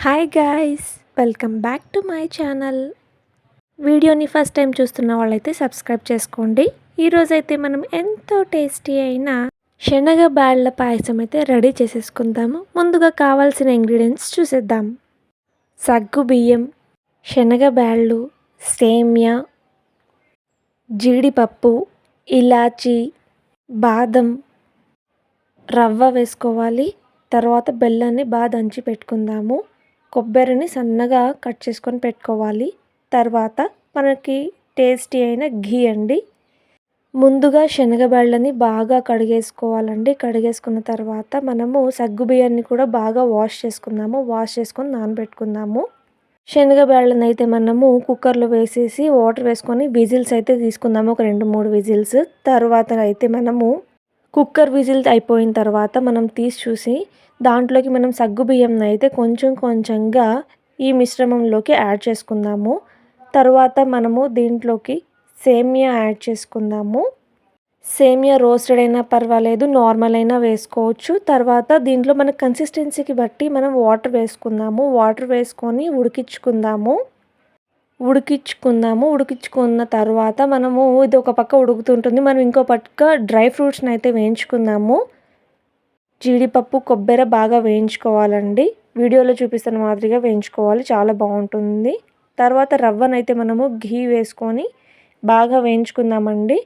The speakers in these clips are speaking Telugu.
Hi guys, welcome back to my channel. వీడియోని ఫస్ట్ టైం చూస్తున్న వాళ్ళైతే సబ్స్క్రైబ్ చేసుకోండి. ఈరోజైతే మనం ఎంతో టేస్టీ అయిన శనగ బ్యాళ్ళ పాయసం అయితే రెడీ చేసేసుకుందాము. ముందుగా కావాల్సిన ఇంగ్రీడియంట్స్ చూసేద్దాం. సగ్గు బియ్యం, శనగ బ్యాళ్ళు, సేమ్యా, జీడిపప్పు, ఇలాచీ, బాదం, రవ్వ వేసుకోవాలి. తర్వాత బెల్లాన్ని బాగా దంచి పెట్టుకుందాము. కొబ్బరిని సన్నగా కట్ చేసుకొని పెట్టుకోవాలి. తర్వాత మనకి టేస్టీ అయిన ఘీ అండి. ముందుగా శనగబళ్ళని బాగా కడిగేసుకోవాలండి. కడిగేసుకున్న తర్వాత మనము సగ్గుబియ్యాన్ని కూడా బాగా వాష్ చేసుకొని నానబెట్టుకుందాము. శనగబళ్ళని అయితే మనము కుక్కర్లో వేసేసి వాటర్ వేసుకొని విజిల్స్ అయితే తీసుకుందాము. ఒక 2-3 విజిల్స్ తర్వాత అయితే మనము కుక్కర్ విజిల్ అయిపోయిన తర్వాత మనం తీసి చూసి దాంట్లోకి మనం సగ్గుబియ్యంని అయితే కొంచెం కొంచెంగా ఈ మిశ్రమంలోకి యాడ్ చేసుకుందాము. తర్వాత మనము దీంట్లోకి సేమియా యాడ్ చేసుకుందాము. సేమియా రోస్టెడ్ అయినా పర్వాలేదు, నార్మల్ అయినా వేసుకోవచ్చు. తర్వాత దీంట్లో మన కన్సిస్టెన్సీకి బట్టి మనం వాటర్ వేసుకుందాము. వాటర్ వేసుకొని ఉడికించుకున్న తర్వాత మనము ఇది ఒక పక్క ఉడుకుతుంటుంది. మనం ఇంకో పక్క డ్రై ఫ్రూట్స్ని అయితే వేయించుకుందాము. జీడిపప్పు, కొబ్బరి బాగా వేయించుకోవాలండి. వీడియోలో చూపిస్తున్న మాదిరిగా వేయించుకోవాలి, చాలా బాగుంటుంది. తర్వాత రవ్వనైతే మనము ఘీ వేసుకొని బాగా వేయించుకుందామండి.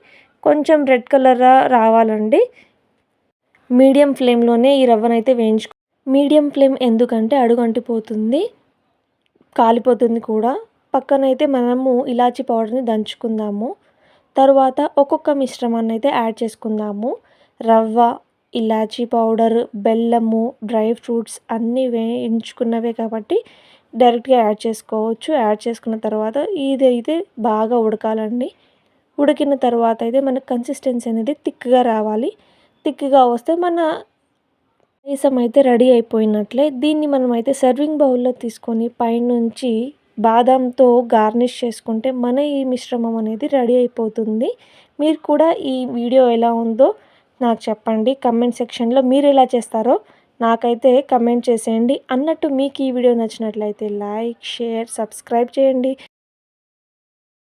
కొంచెం రెడ్ కలర్ రావాలండి. మీడియం ఫ్లేమ్లోనే ఈ రవ్వనైతే మీడియం ఫ్లేమ్ ఎందుకంటే అడుగు అంటిపోతుంది, కాలిపోతుంది కూడా. పక్కనైతే మనము ఇలాచీ పౌడర్ని దంచుకుందాము. తర్వాత ఒక్కొక్క మిశ్రమాన్ని అయితే యాడ్ చేసుకుందాము. రవ్వ, ఇలాచీ పౌడర్, బెల్లము, డ్రై ఫ్రూట్స్ అన్నీ వేయించుకున్నవే కాబట్టి డైరెక్ట్గా యాడ్ చేసుకోవచ్చు. యాడ్ చేసుకున్న తర్వాత ఇదైతే బాగా ఉడకాలండి. ఉడికిన తర్వాత అయితే మనకు కన్సిస్టెన్సీ అనేది థిక్గా రావాలి. థిక్గా వస్తే మన పాయసం అయితే రెడీ అయిపోయినట్లే. దీన్ని మనమైతే సర్వింగ్ బౌల్లో తీసుకొని పైనుంచి బాదంతో గార్నిష్ చేసుకుంటే మన ఈ మిశ్రమం అనేది రెడీ అయిపోతుంది. మీరు కూడా ఈ వీడియో ఎలా ఉందో నాకు చెప్పండి. కమెంట్ సెక్షన్లో మీరు ఎలా చేస్తారో నాకైతే కమెంట్ చేసేయండి. అన్నట్టు మీకు ఈ వీడియో నచ్చినట్లయితే లైక్, షేర్, సబ్స్క్రైబ్ చేయండి.